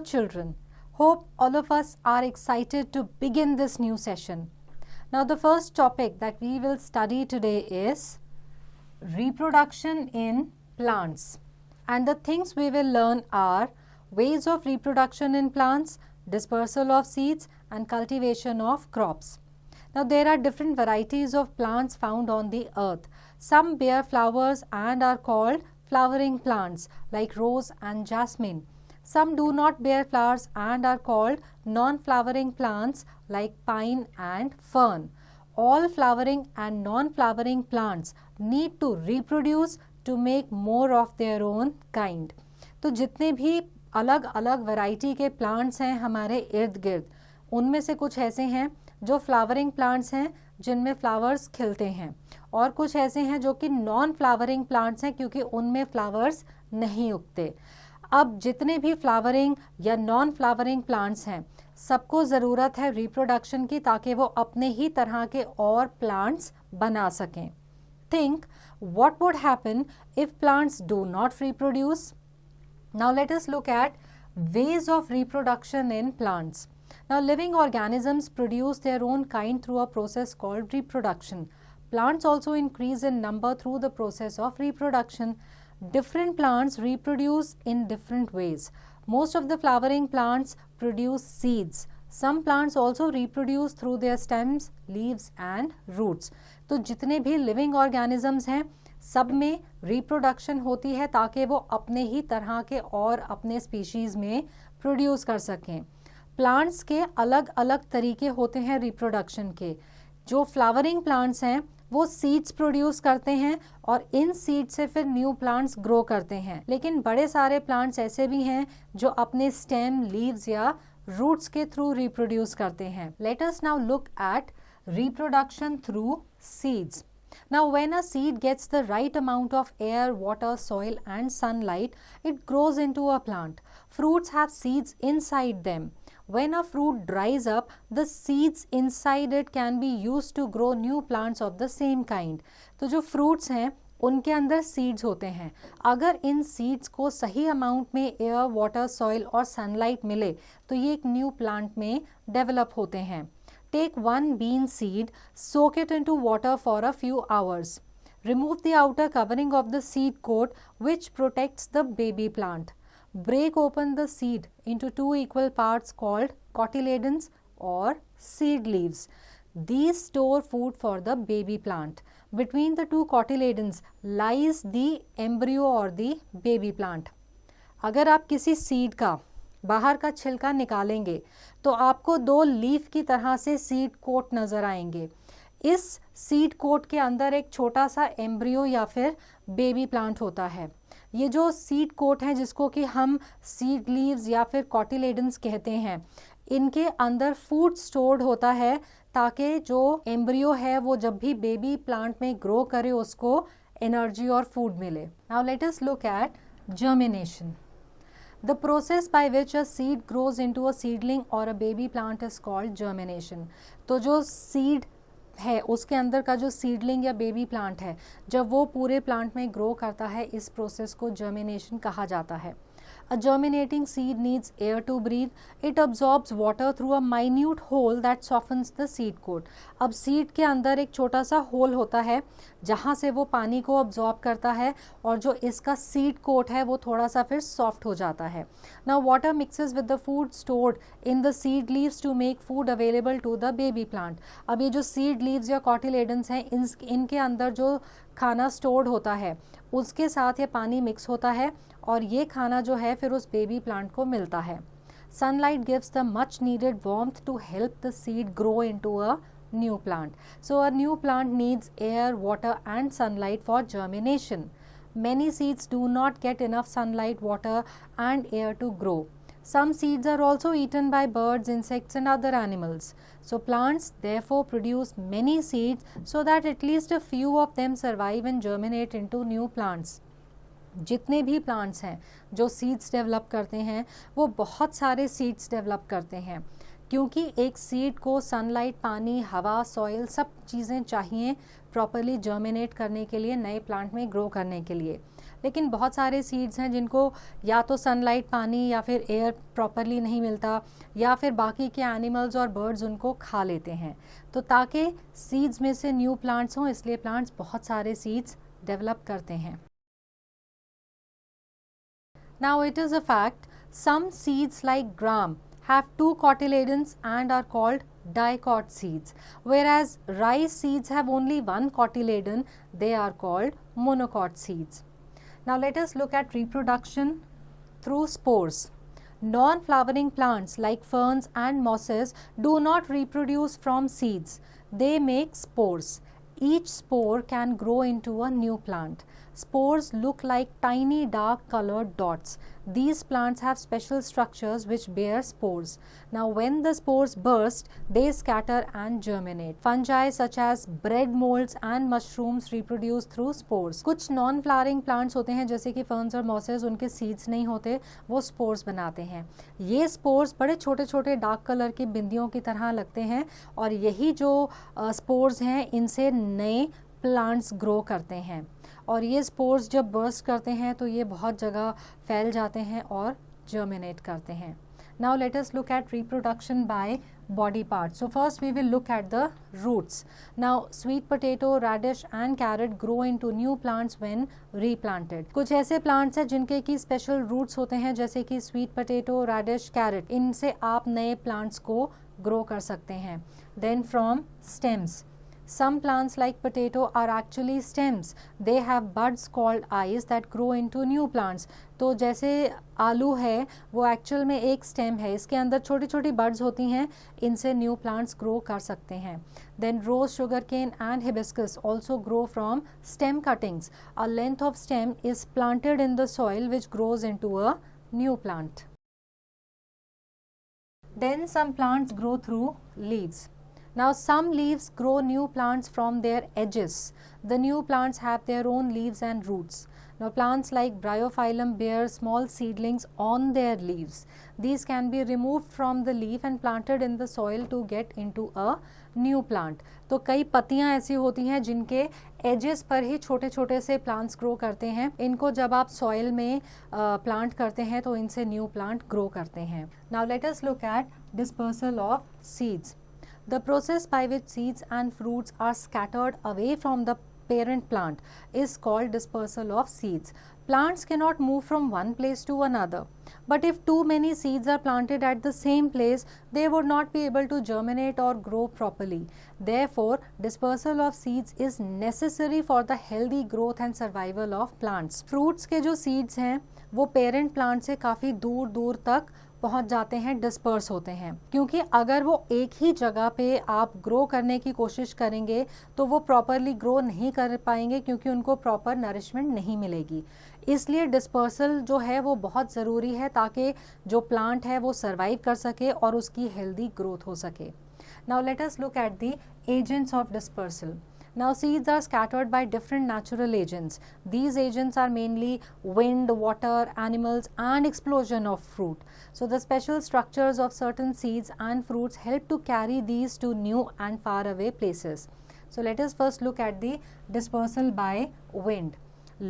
children. Hope all of us are excited to begin this new session. Now the first topic that we will study today is reproduction in plants. And the things we will learn are ways of reproduction in plants, dispersal of seeds and cultivation of crops. Now there are different varieties of plants found on the earth. Some bear flowers and are called flowering plants like rose and jasmine. Some do not bear flowers and are called non-flowering plants like pine and fern. All flowering and non-flowering plants need to reproduce to make more of their own kind. तो जितने भी अलग अलग variety के plants हैं हमारे इर्द गिर्द, उनमें से कुछ ऐसे हैं जो फ्लावरिंग प्लांट्स हैं जिनमें फ्लावर्स खिलते हैं, और कुछ ऐसे हैं जो कि नॉन फ्लावरिंग प्लांट्स हैं क्योंकि उनमें फ्लावर्स नहीं उगते। अब जितने भी फ्लावरिंग या नॉन फ्लावरिंग प्लांट्स हैं सबको ज़रूरत है रिप्रोडक्शन की ताकि वो अपने ही तरह के और प्लांट्स बना सकें। Think what would happen if plants do not reproduce? Now let us look at ways of reproduction in plants. Now living organisms produce their own kind through a process called reproduction. Plants also increase in number through the process of reproduction. Different plants reproduce in different ways. Most of the flowering plants produce seeds. Some plants also reproduce through their stems, leaves and roots. तो जितने भी living organisms हैं सब में reproduction होती है ताकि वो अपने ही तरह के और अपने स्पीशीज़ में प्रोड्यूस कर सकें। प्लांट्स के अलग अलग तरीके होते हैं रिप्रोडक्शन के। जो फ्लावरिंग प्लांट्स हैं वो सीड्स प्रोड्यूस करते हैं और इन सीड से फिर न्यू प्लांट्स ग्रो करते हैं, लेकिन बड़े सारे प्लांट्स ऐसे भी हैं जो अपने स्टेम, लीव्स या रूट्स के थ्रू रिप्रोड्यूस करते हैं। Let us now look at reproduction through seeds. Now when a seed gets the right amount of air, water, soil and sunlight, it grows into a plant. Fruits have seeds inside them. When a fruit dries up, the seeds inside it can be used to grow new plants of the same kind. तो जो fruits हैं उनके अंदर seeds होते हैं। अगर इन seeds को सही अमाउंट में एयर, वाटर, सॉइल और सनलाइट मिले तो ये एक न्यू प्लांट में डेवलप होते हैं। Take one bean seed, soak it into water for a few hours. Remove the outer covering of the seed coat which protects the baby plant. Break open the seed into two equal parts called cotyledons or seed leaves. These store food for the baby plant. Between the two cotyledons lies the embryo or the baby plant. अगर आप किसी seed का बाहर का छिलका निकालेंगे तो आपको दो लीफ की तरह से सीड कोट नज़र आएंगे। इस सीड कोट के अंदर एक छोटा सा एम्ब्रियो या फिर बेबी प्लांट होता है। ये जो सीड कोट है जिसको कि हम सीड लीव्स या फिर कॉटिलेडन्स कहते हैं, इनके अंदर फूड स्टोर्ड होता है ताकि जो एम्ब्रियो है वो जब भी बेबी प्लांट में ग्रो करे उसको एनर्जी और फूड मिले। Now let us look eight germination. The process by which a seed grows into a seedling or a baby plant is called germination. तो जो सीड है उसके अंदर का जो सीडलिंग या बेबी प्लांट है जब वो पूरे प्लांट में ग्रो करता है, इस प्रोसेस को जर्मिनेशन कहा जाता है। A germinating seed needs air to breathe. It absorbs water through a minute hole that softens the seed coat. अब सीड के अंदर एक छोटा सा होल होता है जहाँ से वो पानी को अब्जॉर्ब करता है और जो इसका सीड कोट है वो थोड़ा सा फिर सॉफ्ट हो जाता है। Now water mixes with the food stored in the seed leaves to make food available to the baby plant. अब ये जो सीड लीव्स या कॉटिलेडन्स हैं इनके अंदर जो खाना स्टोर्ड होता है उसके साथ ये पानी मिक्स होता है और ये खाना जो है फिर उस बेबी प्लांट को मिलता है। Sunlight gives the much needed warmth to help the seed grow into a new plant. So a new plant needs air, water and sunlight for germination. Many seeds do not get enough sunlight, water and air to grow. Some seeds are also eaten by birds, insects and other animals. So plants therefore produce many seeds so that at least a few of them survive and germinate into new plants. जितने भी plants हैं जो seeds develop करते हैं वो बहुत सारे seeds develop करते हैं क्योंकि एक सीड को सनलाइट, पानी, हवा, सॉइल सब चीज़ें चाहिए प्रॉपरली जर्मिनेट करने के लिए, नए प्लांट में ग्रो करने के लिए। लेकिन बहुत सारे सीड्स हैं जिनको या तो सनलाइट, पानी या फिर एयर प्रॉपरली नहीं मिलता, या फिर बाकी के एनिमल्स और बर्ड्स उनको खा लेते हैं। तो ताकि सीड्स में से न्यू प्लांट्स हों, इसलिए प्लांट्स बहुत सारे सीड्स डेवलप करते हैं। Now it is a fact, some seeds like gram have 2 cotyledons and are called dicot seeds, whereas rice seeds have only 1 cotyledon, they are called monocot seeds. Now let us look at reproduction through spores. Non-flowering plants like ferns and mosses do not reproduce from seeds, they make spores. Each spore can grow into a new plant. Spores look like tiny dark colored dots. These plants have special structures which bear spores. Now when the spores burst, they scatter and germinate. Fungi such as bread molds and mushrooms reproduce through spores. कुछ non-flowering plants होते हैं जैसे कि ferns और mosses, उनके seeds नहीं होते, वो spores बनाते हैं। ये spores बड़े छोटे छोटे डार्क कलर की बिंदियों की तरह लगते हैं और यही जो spores हैं इनसे नए प्लांट्स ग्रो करते हैं और ये स्पोर्स जब बर्स्ट करते हैं तो ये बहुत जगह फैल जाते हैं और जर्मिनेट करते हैं। Now let us look at reproduction by body parts. So first we will look at the roots. Now sweet potato, radish and carrot grow into new plants when replanted. कुछ ऐसे plants हैं जिनके की special roots होते हैं जैसे कि sweet potato, radish, carrot. इनसे आप नए plants को grow कर सकते हैं। Then from stems. Some plants like potato are actually stems. They have buds called eyes that grow into new plants. तो जैसे आलू है वो एक्चुअल में एक स्टेम है, इसके अंदर छोटी छोटी बड्स होती हैं, इनसे न्यू प्लांट्स ग्रो कर सकते हैं। Then rose, sugarcane and hibiscus also grow from stem cuttings. A length of stem is planted in the soil which grows into a new plant. Then some plants grow through leaves. Now some leaves grow new plants from their edges. The new plants have their own leaves and roots. Now plants like Bryophyllum bear small seedlings on their leaves. These can be removed from the leaf and planted in the soil to get into a new plant. तो कई पत्तियां ऐसी होती हैं जिनके edges पर ही छोटे छोटे से प्लांट्स ग्रो करते हैं, इनको जब आप सॉइल में प्लांट करते हैं तो इनसे न्यू प्लांट ग्रो करते हैं। Now let us look at dispersal of seeds. The process by which seeds and fruits are scattered away from the parent plant is called dispersal of seeds. Plants cannot move from one place to another, but if too many seeds are planted at the same place, they would not be able to germinate or grow properly. Therefore, dispersal of seeds is necessary for the healthy growth and survival of plants. Fruits के जो seeds हैं वो parent plant से काफ़ी दूर दूर तक पहुंच जाते हैं, डिस्पर्स होते हैं, क्योंकि अगर वो एक ही जगह पे आप ग्रो करने की कोशिश करेंगे तो वो प्रॉपरली ग्रो नहीं कर पाएंगे क्योंकि उनको प्रॉपर नरिशमेंट नहीं मिलेगी। इसलिए डिस्पर्सल जो है वो बहुत ज़रूरी है ताकि जो प्लांट है वो सर्वाइव कर सके और उसकी हेल्दी ग्रोथ हो सके। Now let us look at the agents of dispersal. Now seeds are scattered by different natural agents. These agents are mainly wind, water, animals and explosion of fruit. So the special structures of certain seeds and fruits help to carry these to new and far away places. So let us first look at the dispersal by wind.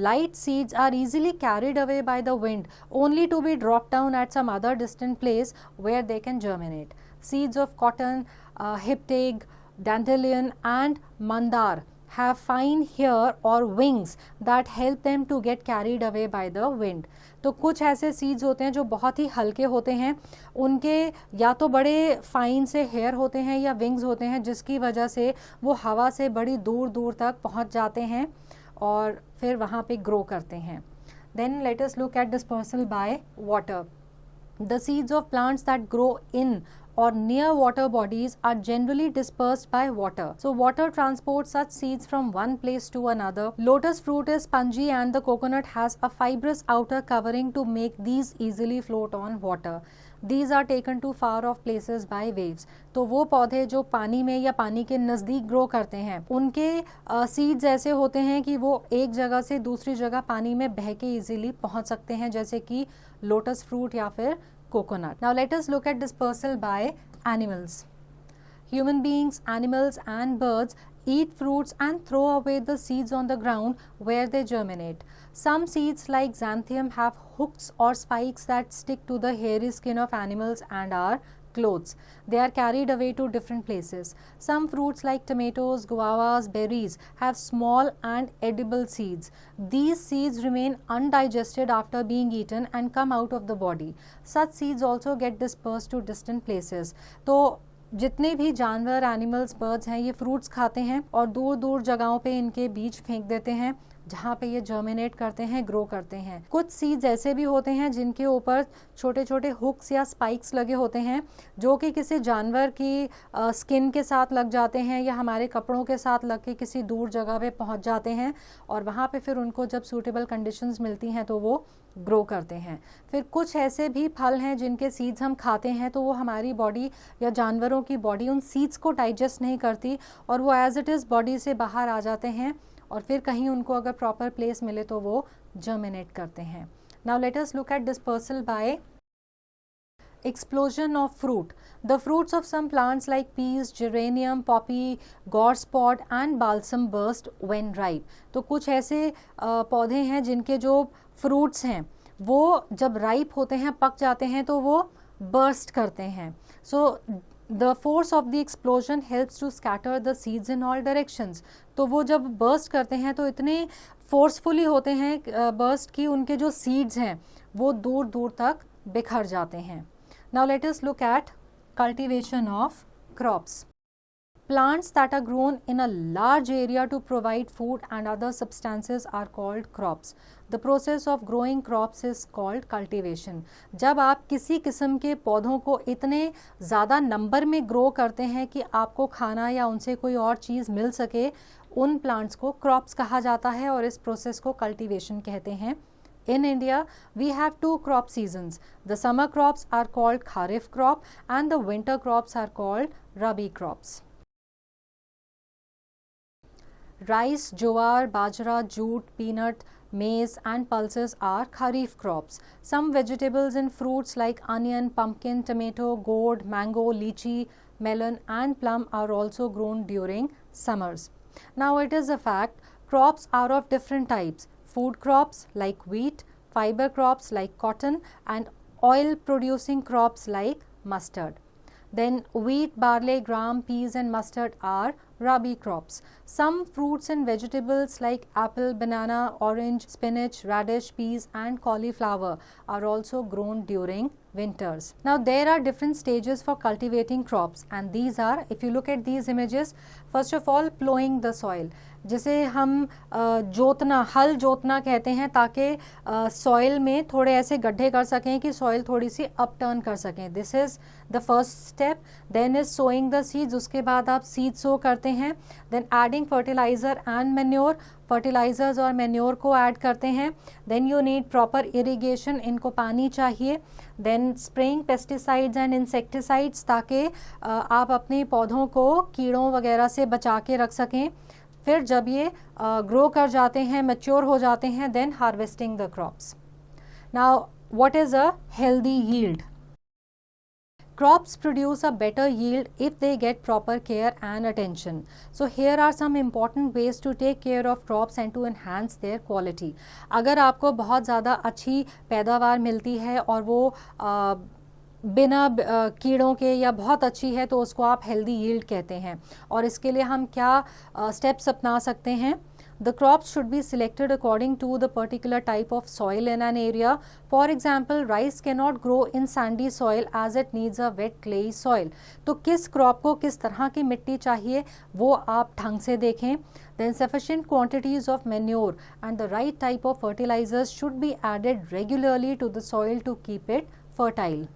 Light seeds are easily carried away by the wind only to be dropped down at some other distant place where they can germinate. Seeds of cotton, hiptag, dandelion and mandar have fine hair or wings that help them to get carried away by the wind. तो कुछ ऐसे seeds होते हैं जो बहुत ही हल्के होते हैं, उनके या तो बड़े फाइन से हेयर होते हैं या विंग्स होते हैं जिसकी वजह से वो हवा से बड़ी दूर दूर तक पहुंच जाते हैं और फिर वहाँ पे ग्रो करते हैं. Then let us look at dispersal by water. The seeds of plants that grow in or near water bodies are generally dispersed by water. So water transports such seeds from one place to another. Lotus fruit is spongy and the coconut has a fibrous outer covering to make these easily float on water. These are taken to far off places by waves. तो वो पौधे जो पानी में या पानी के नज़दीक ग्रो करते हैं उनके सीड्स ऐसे होते हैं कि वो एक जगह से दूसरी जगह पानी में बह के इजीली पहुंच सकते हैं, जैसे कि लोटस फ्रूट या फिर coconut. Now let us look at dispersal by animals. Human beings, animals and birds eat fruits and throw away the seeds on the ground where they germinate. Some seeds like xanthium have hooks or spikes that stick to the hairy skin of animals and our clothes. They are carried away to different places. Some fruits like tomatoes, guavas, berries have small and edible seeds. These seeds remain undigested after being eaten and come out of the body. Such seeds also get dispersed to distant places. तो जितने भी जानवर, animals, birds हैं, ये fruits खाते हैं और दूर दूर जगहों पे इनके बीज फेंक देते हैं जहाँ पे ये जर्मिनेट करते हैं, ग्रो करते हैं. कुछ सीड्स ऐसे भी होते हैं जिनके ऊपर छोटे छोटे हुक्स या स्पाइक्स लगे होते हैं जो कि किसी जानवर की स्किन के साथ लग जाते हैं या हमारे कपड़ों के साथ लग के किसी दूर जगह पे पहुँच जाते हैं और वहाँ पे फिर उनको जब सूटेबल कंडीशंस मिलती हैं तो वो ग्रो करते हैं. फिर कुछ ऐसे भी फल हैं जिनके सीड्स हम खाते हैं तो वो हमारी बॉडी या जानवरों की बॉडी उन सीड्स को डाइजेस्ट नहीं करती और वो एज इट इज़ बॉडी से बाहर आ जाते हैं और फिर कहीं उनको अगर प्रॉपर प्लेस मिले तो वो जर्मिनेट करते हैं. Now let us look at dispersal by explosion of fruit. The fruits of some plants like peas, geranium, poppy, gorspot and balsam burst when ripe. तो कुछ ऐसे पौधे हैं जिनके जो फ्रूट्स हैं वो जब राइप होते हैं, पक जाते हैं तो वो बर्स्ट करते हैं. So the force of the explosion helps to scatter the seeds in all directions. तो वो जब बर्स्ट करते हैं तो इतने फोर्सफुली होते हैं बर्स्ट की उनके जो सीड्स हैं वो दूर दूर तक बिखर जाते हैं. Now let us look at cultivation of crops. Plants that are grown in a large area to provide food and other substances are called crops. The process of growing crops is called cultivation. जब आप किसी किस्म के पौधों को इतने ज़्यादा number में ग्रो करते हैं कि आपको खाना या उनसे कोई और चीज़ मिल सके, उन प्लांट्स को क्रॉप्स कहा जाता है और इस प्रोसेस को कल्टीवेशन कहते हैं. In India, we have two crop seasons. The summer crops are called Kharif crop and the winter crops are called Rabi crops. Rice, jowar, bajra, jute, peanut, maize and pulses are Kharif crops. Some vegetables and fruits like onion, pumpkin, tomato, gourd, mango, lychee, melon and plum are also grown during summers. Now it is a fact, crops are of different types. Food crops like wheat, fiber crops like cotton and oil producing crops like mustard. Then wheat, barley, gram, peas and mustard are Rabi crops. Some fruits and vegetables like apple, banana, orange, spinach, radish, peas and cauliflower are also grown during winters. Now there are different stages for cultivating crops and these are, if you look at these images, first of all plowing the soil. जिसे हम जोतना, हल जोतना कहते हैं ताकि soil में थोड़े ऐसे गड्ढे कर सकें कि सॉइल थोड़ी सी अप टर्न कर सकें. This is the first step. Then is sowing the seeds. उसके बाद आप सीड सो करते हैं. Then adding fertiliser and manure. Fertilisers और मैन्योर को ऐड करते हैं. Then you need proper irrigation. इनको पानी चाहिए. Then spraying pesticides and insecticides ताकि आप अपने पौधों को कीड़ों वगैरह से बचा के रख सकें. फिर जब ये ग्रो कर जाते हैं, मैच्योर हो जाते हैं, then harvesting the crops. Now what is a healthy yield? Crops produce a better yield if they get proper care and attention. So here are some important ways to take care of crops and to enhance their quality. अगर आपको बहुत ज़्यादा अच्छी पैदावार मिलती है और वो बिना कीड़ों के या बहुत अच्छी है तो उसको आप हेल्दी यील्ड कहते हैं. और इसके लिए हम क्या स्टेप्स अपना सकते हैं? The crops should be selected according to the particular type of soil in an area. For example, rice cannot grow in sandy soil as it needs a wet clayey soil. तो किस crop को किस तरह की मिट्टी चाहिए वो आप ढंग से देखें. Then sufficient quantities of manure and the right type of fertilizers should be added regularly to the soil to keep it fertile.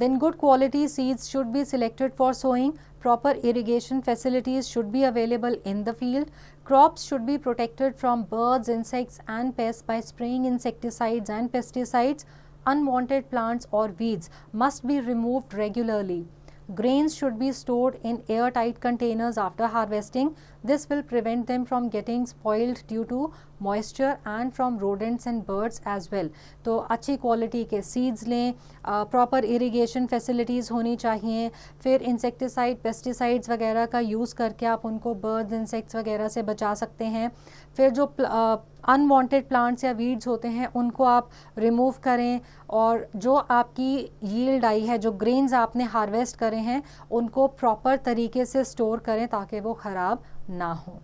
Then good quality seeds should be selected for sowing. Proper irrigation facilities should be available in the field. Crops should be protected from birds, insects and pests by spraying insecticides and pesticides. Unwanted plants or weeds must be removed regularly. Grains should be stored in airtight containers after harvesting. This will prevent them from getting spoiled due to moisture and from rodents and birds as well. तो अच्छी quality के seeds लें, proper irrigation facilities होनी चाहिए, फिर insecticide pesticides वगैरह का use करके आप उनको बर्ड्स इंसेक्ट्स वगैरह से बचा सकते हैं. फिर जो अनवांटेड प्लांट्स या वीड्स होते हैं उनको आप रिमूव करें, और जो आपकी यील्ड आई है, जो ग्रेन्स आपने हार्वेस्ट करे हैं, उनको प्रॉपर तरीके से स्टोर करें ताकि वो ख़राब ना हो.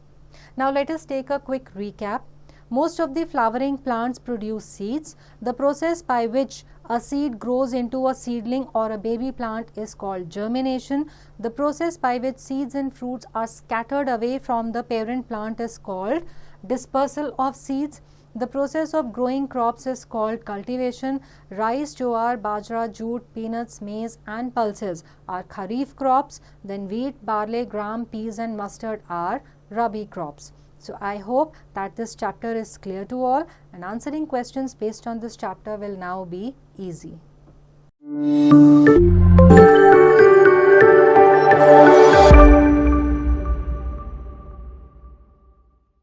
Now let us take a quick recap. Most of the flowering plants produce seeds. The process by which a seed grows into a seedling or a baby plant is called germination. The process by which seeds and fruits are scattered away from the parent plant is called dispersal of seeds. The process of growing crops is called cultivation. Rice, jowar, bajra, jute, peanuts, maize and pulses are kharif crops. Then wheat, barley, gram, peas and mustard are rabi crops. So I hope that this chapter is clear to all, and answering questions based on this chapter will now be easy.